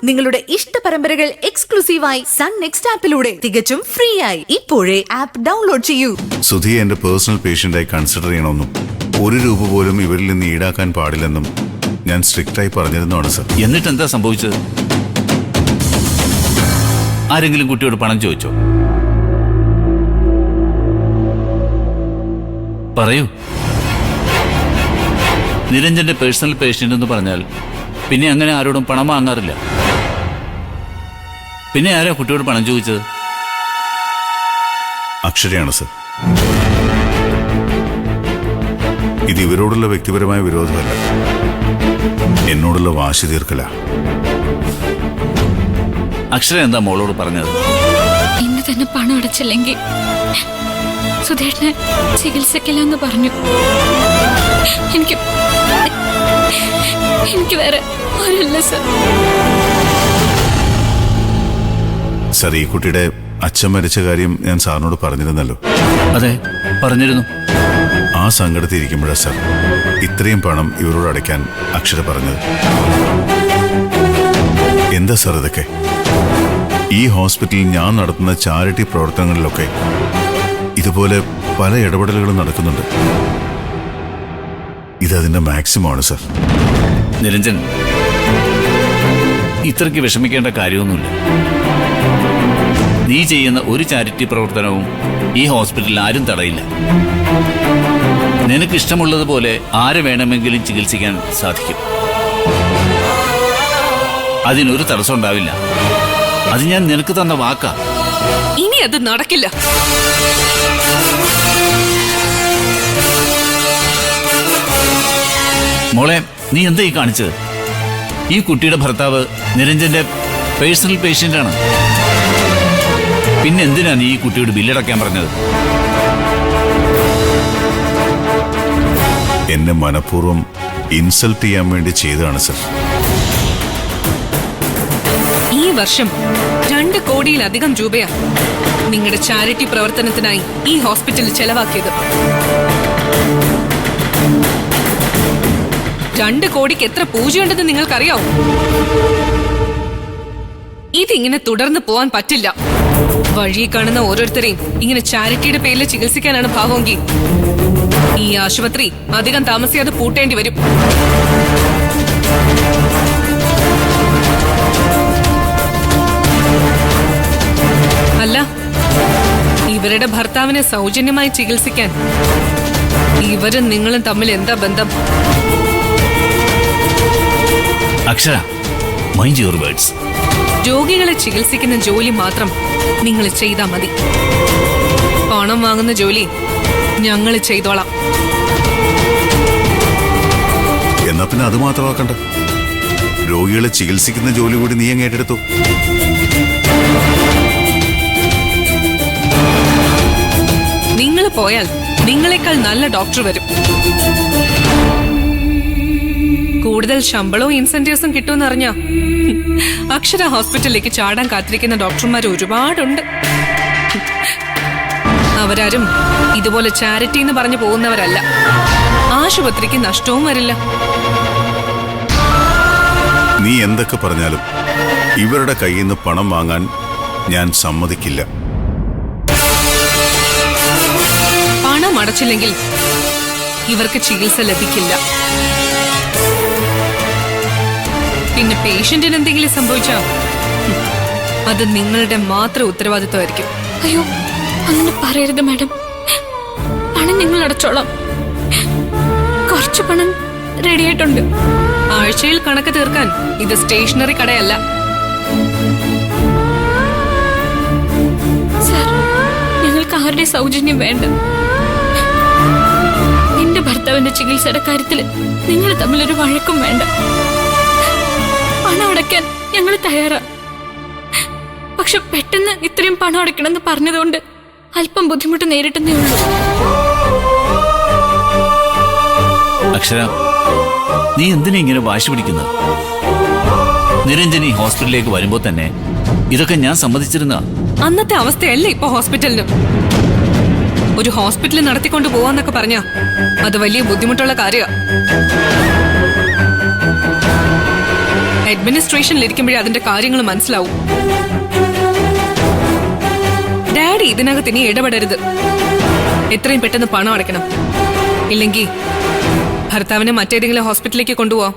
നിങ്ങളുടെ ഇഷ്ട പരമ്പരകൾ എക്സ്ക്ലൂസീവായി സൺ നെക്സ്റ്റ് ആപ്പിലൂടെ തികച്ചും ഫ്രീ ആയി ഇപ്പോഴേ ആപ്പ് ഡൗൺലോഡ് ചെയ്യൂ. സുധിയെ എന്റെ പേഴ്സണൽ പേഷ്യന്റായി കൺസിഡർ ചെയ്യണമെന്നും ₹1 പോലും ഇവരിൽ നിന്ന് ഈടാക്കാൻ പാടില്ലെന്നും ഞാൻ സ്ട്രിക്റ്റായി പറഞ്ഞിരുന്നതാണ് സർ. എന്നിട്ട് എന്താ സംഭവിച്ചത്? ആരെങ്കിലും കുട്ടിയോട് പണം ചോദിച്ചോ? പറയൂ. നിരഞ്ജന്റെ പേഴ്സണൽ പേഷ്യന്റ് എന്ന് പറഞ്ഞാൽ പിന്നെ അങ്ങനെ ആരോടും പണം വാങ്ങാറില്ല. പിന്നെ ആരാ കുട്ടിയോട് പണം ചോദിച്ചത്? അക്ഷരയാണ് സർ. ഇത് ഇവരോടുള്ള വ്യക്തിപരമായ വിരോധമല്ല, എന്നോടുള്ള വാശി തീർക്കല. അക്ഷര എന്താ മോളോട് പറഞ്ഞത്? ഇന്ന് തന്നെ പണം അടച്ചില്ലെങ്കിൽ സുധേഷനെ ചികിത്സിക്കില്ലെന്ന് പറഞ്ഞു. എനിക്ക് വേറെ ആരല്ല സർ. സർ, ഈ കുട്ടിയുടെ അച്ഛൻ മരിച്ച കാര്യം ഞാൻ സാറിനോട് പറഞ്ഞിരുന്നല്ലോ. അതെ, പറഞ്ഞിരുന്നു. ആ സങ്കടത്തിരിക്കുമ്പോഴാണ് സർ ഇത്രയും പണം ഇവരോട് അടയ്ക്കാൻ അക്ഷര പറഞ്ഞത്. എന്താ സർ ഇതൊക്കെ? ഈ ഹോസ്പിറ്റലിൽ ഞാൻ നടത്തുന്ന ചാരിറ്റി പ്രവർത്തനങ്ങളിലൊക്കെ ഇതുപോലെ പല ഇടപെടലുകളും നടക്കുന്നുണ്ട്. ഇതതിന്റെ മാക്സിമം ആണ് സർ. നിരഞ്ജൻ, ഇത്രയ്ക്ക് വിഷമിക്കേണ്ട കാര്യമൊന്നുമില്ല. നീ ചെയ്യുന്ന ഒരു ചാരിറ്റി പ്രവർത്തനവും ഈ ഹോസ്പിറ്റലിൽ ആരും തടയില്ല. നിനക്ക് ഇഷ്ടമുള്ളതുപോലെ ആരെ വേണമെങ്കിലും ചികിത്സിക്കാൻ സാധിക്കും. അതിനൊരു തടസ്സം ഉണ്ടാവില്ല. അത് ഞാൻ നിനക്ക് തന്ന വാക്കാ. ഇനി അത് നടക്കില്ല. മോളെ, നീ എന്താ ഈ കാണിച്ചത്? ഈ കുട്ടിയുടെ ഭർത്താവ് നിരഞ്ജന്റെ പേഴ്സണൽ പേഷ്യന്റ് ആണ്. പിന്നെ എന്തിനാ നീ ഈ കുട്ടിയോട് ബില്ലടയ്ക്കാൻ പറഞ്ഞത്? എന്നെ മനഃപൂർവ്വം ഇൻസൾട്ട് ചെയ്യാൻ വേണ്ടി ചെയ്തതാണ് സർ. ഈ വർഷം 2 കോടിയിലധികം രൂപയാ നിങ്ങളുടെ ചാരിറ്റി പ്രവർത്തനത്തിനായി ഈ ഹോസ്പിറ്റലിൽ ചെലവാക്കിയത്. 2 കോടിക്ക് എത്ര പൂജയുണ്ടെന്ന് നിങ്ങൾക്കറിയാവോ? ഇതിങ്ങനെ തുടർന്ന് പോവാൻ പറ്റില്ല. വഴി കാണുന്ന ഓരോരുത്തരെയും ഇങ്ങനെ ചാരിറ്റിയുടെ പേരിൽ ചികിത്സിക്കാനാണ് ഭാവമെങ്കിൽ ഈ ആശുപത്രി അധികം താമസിയാതെ പൂട്ടേണ്ടി വരും. അല്ല, ഇവരുടെ ഭർത്താവിനെ സൗജന്യമായി ചികിത്സിക്കാൻ ഇവരും നിങ്ങളും തമ്മിൽ എന്താ ബന്ധം? അക്ഷര, മൈൻഡ് യുവർ വേർഡ്സ്. രോഗികളെ ചികിത്സിക്കുന്ന ജോലി മാത്രം നിങ്ങൾ ചെയ്താൽ മതി. പണം വാങ്ങുന്ന ജോലി ഞങ്ങൾ ചെയ്തോളാം. എന്നാ പിന്നെ അത് മാത്രമാക്കണ്ട, രോഗികളെ ചികിത്സിക്കുന്ന ജോലി കൂടി നീ അങ്ങ് ഏറ്റെടുത്തു. നിങ്ങൾ പോയാൽ നിങ്ങളെക്കാൾ നല്ല ഡോക്ടർ വരും. കൂടുതൽ ശമ്പളവും ഇൻസെന്റീവ്സും കിട്ടുമെന്ന് അറിഞ്ഞാ അക്ഷര ഹോസ്പിറ്റലിലേക്ക് ചാടാൻ കാത്തിരിക്കുന്ന ഡോക്ടർമാർ ഒരുപാടുണ്ട്. അവരാരും ഇതുപോലെ ചാരിറ്റി എന്ന് പറഞ്ഞു പോകുന്നവരല്ല. ആശുപത്രിക്ക് നഷ്ടവും വരില്ല. നീ എന്തൊക്കെ പറഞ്ഞാലും ഇവരുടെ കയ്യിൽ നിന്ന് പണം വാങ്ങാൻ ഞാൻ സമ്മതിക്കില്ല. പണം അടച്ചില്ലെങ്കിൽ ഇവർക്ക് ചികിത്സ ലഭിക്കില്ല. പിന്നെ പേഷ്യന്റിന് എന്തെങ്കിലും സംഭവിച്ചാൽ അത് നിങ്ങളുടെ മാത്രം ഉത്തരവാദിത്വമായിരിക്കും. അയ്യോ, അങ്ങനെ പറയരുത് മാഡം. പണം ഞങ്ങൾ അടച്ചോളാം. കുറച്ച് പണം റെഡിയായിട്ടുണ്ട്. ആഴ്ചയിൽ കണക്ക് തീർക്കാൻ ഇത് സ്റ്റേഷനറി കടയല്ല. സാർ, ഞങ്ങൾക്ക് ആരുടെ സൗജന്യം വേണ്ട. എന്റെ ഭർത്താവിന്റെ ചികിത്സയുടെ കാര്യത്തിൽ നിങ്ങൾ തമ്മിലൊരു വഴക്കും വേണ്ട. പണം അടയ്ക്കാൻ ഞങ്ങൾ തയ്യാറാ. പക്ഷെ പെട്ടെന്ന് ഇത്രയും പണം അടയ്ക്കണമെന്ന് പറഞ്ഞതുകൊണ്ട് അല്പം ബുദ്ധിമുട്ട് നേരിട്ടെന്നേ ഉള്ളൂ. അക്ഷര, നീ എന്തിനാ ഇങ്ങനെ വാശി പിടിക്കുന്നത്? നിരഞ്ജനി ഹോസ്പിറ്റലിലേക്ക് വരുമ്പോ തന്നെ ഇതൊക്കെ ഞാൻ സമ്മതിച്ചിരുന്ന. അന്നത്തെ അവസ്ഥയല്ലേ ഇപ്പൊ ഹോസ്പിറ്റലിന്. ഒരു ഹോസ്പിറ്റലിൽ നടത്തിക്കൊണ്ട് പോവാന്നൊക്കെ പറഞ്ഞാ അത് വലിയ ബുദ്ധിമുട്ടുള്ള കാര്യമാണ്. അഡ്മിനിസ്ട്രേഷനിൽ ഇരിക്കുമ്പോഴേ അതിന്റെ കാര്യങ്ങൾ മനസ്സിലാവും. ഡാഡി ഇതിനകത്ത് ഇനി ഇടപെടരുത്. എത്രയും പെട്ടെന്ന് പണം അടയ്ക്കണം. ഇല്ലെങ്കിൽ ഭർത്താവിനെ മറ്റേതെങ്കിലും ഹോസ്പിറ്റലിലേക്ക് കൊണ്ടുപോവാം.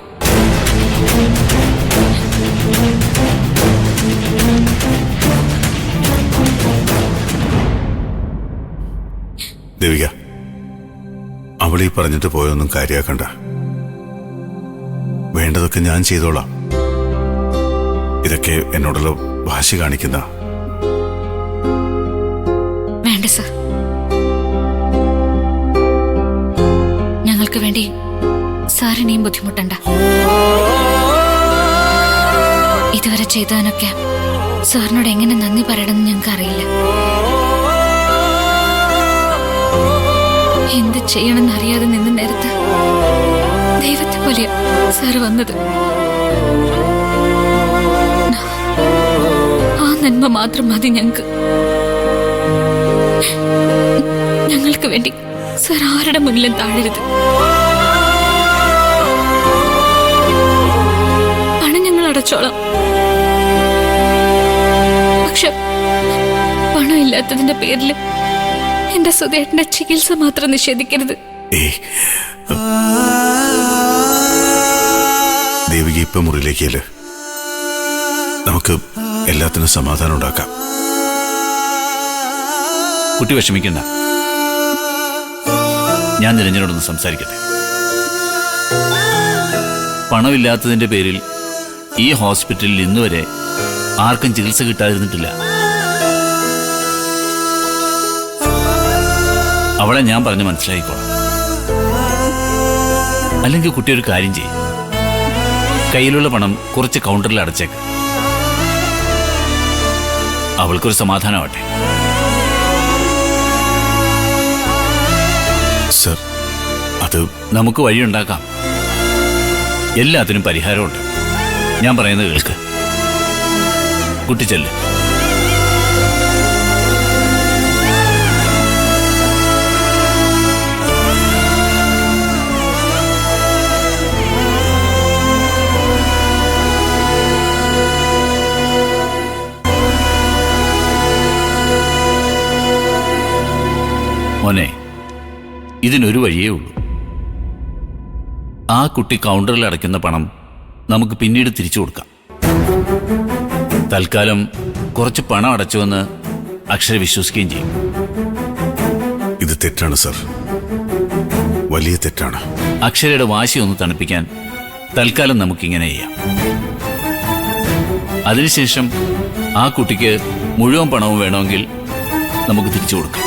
ദേവിക, അവളീ പറഞ്ഞിട്ട് പോയൊന്നും കാര്യാക്കണ്ട. വേണ്ടതൊക്കെ ഞാൻ ചെയ്തോളാം. ഇതൊക്കെ എന്നോടുള്ള വാശി കാണിക്കുന്ന. വേണ്ട സർ, ഞങ്ങൾക്ക് വേണ്ടി സാറിനെയും ബുദ്ധിമുട്ടണ്ട. ഇതുവരെ ചെയ്തതിനൊക്കെ സാറിനോട് എങ്ങനെ നന്ദി പറയണമെന്ന് ഞങ്ങൾക്ക് അറിയില്ല. എന്ത് ചെയ്യണമെന്ന് അറിയാതെ നിന്ന് നേരത്ത് ദൈവത്തെ പോലെ സാറ് വന്നത്. ആ നന്മ മാത്രം മതി ഞങ്ങൾക്ക്. ഞങ്ങൾക്ക് വേണ്ടി സാർ ആരുടെ മുന്നിലും താഴരുത്. പണം ഞങ്ങൾ അടച്ചോളാം. പക്ഷെ പണം ഇല്ലാത്തതിന്റെ പേരിൽ എന്റെ സുധേട്ടന്റെ ചികിത്സ മാത്രം നിഷേധിക്കരുത്. ദേവിക, ഇപ്പൊ മുറിയിലേക്കല്ലേ, നമുക്ക് എല്ലാത്തിനും സമാധാനം ഉണ്ടാക്കാം. കുട്ടി വിഷമിക്കണ്ട, ഞാൻ നിരഞ്ജനോടൊന്ന് സംസാരിക്കട്ടെ. പണമില്ലാത്തതിന്റെ പേരിൽ ഈ ഹോസ്പിറ്റലിൽ ഇന്നുവരെ ആർക്കും ചികിത്സ കിട്ടാതിരുന്നിട്ടില്ല. അവളെ ഞാൻ പറഞ്ഞ് മനസ്സിലാക്കിക്കോളാം. അല്ലെങ്കിൽ കുട്ടി ഒരു കാര്യം ചെയ്യും, കയ്യിലുള്ള പണം കുറച്ച് കൗണ്ടറിൽ അടച്ചേക്ക്. അവൾക്കൊരു സമാധാനമാവട്ടെ. സർ, അത് നമുക്ക് വഴിയുണ്ടാക്കാം. എല്ലാത്തിനും പരിഹാരമുണ്ട്. ഞാൻ പറയുന്നത് കേൾക്ക്. കുട്ടി ചെല്ല്. മോനെ, ഇതിനൊരു വഴിയേ ഉള്ളൂ. ആ കുട്ടി കൗണ്ടറിൽ അടയ്ക്കുന്ന പണം നമുക്ക് പിന്നീട് തിരിച്ചു കൊടുക്കാം. തൽക്കാലം കുറച്ച് പണം അടച്ചുവെന്ന് അക്ഷര വിശ്വസിക്കുകയും ചെയ്യും. ഇത് തെറ്റാണ് സർ, വലിയ തെറ്റാണ്. അക്ഷരയുടെ വാശി ഒന്ന് തണുപ്പിക്കാൻ തൽക്കാലം നമുക്കിങ്ങനെ ചെയ്യാം. അതിനുശേഷം ആ കുട്ടിക്ക് മുഴുവൻ പണവും വേണമെങ്കിൽ നമുക്ക് തിരിച്ചു കൊടുക്കാം.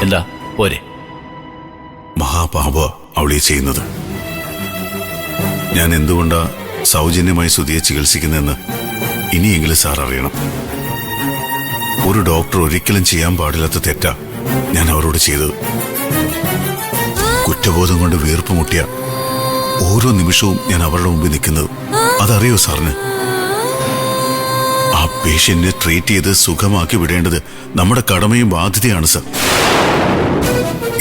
എന്താ പോരെ? മഹാപാപ അവളീ ചെയ്യുന്നത്. ഞാൻ എന്തുകൊണ്ടാ സൗജന്യമായി സുധിയെ ചികിത്സിക്കുന്നതെന്ന് ഇനിയെങ്കിലും സാർ അറിയണം. ഒരു ഡോക്ടർ ഒരിക്കലും ചെയ്യാൻ പാടില്ലാത്ത തെറ്റാ ഞാൻ അവരോട് ചെയ്തത്. കുറ്റബോധം കൊണ്ട് വീർപ്പ് മുട്ടിയ ഓരോ നിമിഷവും ഞാൻ അവരുടെ മുമ്പിൽ നിൽക്കുന്നത് അതറിയോ സാറിന്? ആ പേഷ്യന്റിനെ ട്രീറ്റ് ചെയ്ത് സുഖമാക്കി വിടേണ്ടത് നമ്മുടെ കടമയും ബാധ്യതയാണ് സർ.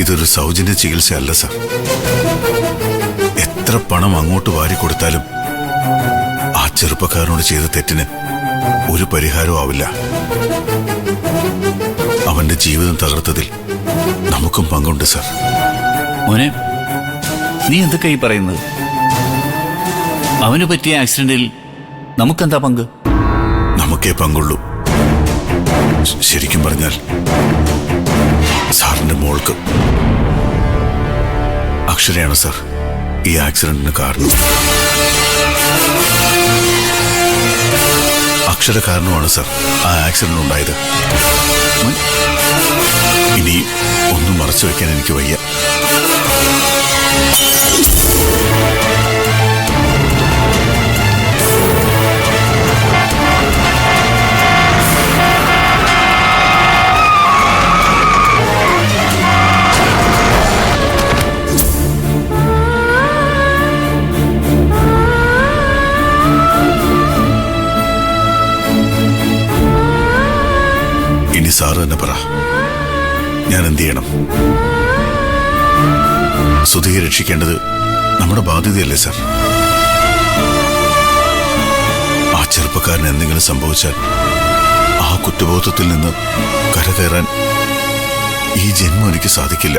ഇതൊരു സൗജന്യ ചികിത്സയല്ല സർ. എത്ര പണം അങ്ങോട്ട് വാരിക്കൊടുത്താലും ആ ചെറുപ്പക്കാരനോട് ചെയ്ത തെറ്റിന് ഒരു പരിഹാരവും ആവില്ല. അവന്റെ ജീവിതം തകർത്തതിൽ നമുക്കും പങ്കുണ്ട് സർ. മോനെ, നീ എന്തൊക്കെ ഈ പറയുന്നത്? അവന് പറ്റിയ ആക്സിഡന്റിൽ നമുക്കെന്താ പങ്ക്? നമുക്കേ പങ്കുള്ളൂ. ശരിക്കും പറഞ്ഞാൽ സാറിന്റെ മോൾക്ക് അക്ഷരയാണ് സർ ഈ ആക്സിഡന്റിന് കാരണം. അക്ഷര കാരണമാണ് സർ ആ ആക്സിഡന്റ് ഉണ്ടായത്. ഇനി ഒന്നും മറച്ചു വെക്കാൻ എനിക്ക് വയ്യ. ഇനി സാറ് തന്നെ പറ, ഞാൻ എന്ത് ചെയ്യണം? സുധിയെ രക്ഷിക്കേണ്ടത് നമ്മുടെ ബാധ്യതയല്ലേ സർ? ചെറുപ്പക്കാരന് എന്തെങ്കിലും സംഭവിച്ചാൽ ആ കുറ്റബോധത്തിൽ നിന്ന് കരകയറാൻ ഈ ജന്മം എനിക്ക് സാധിക്കില്ല.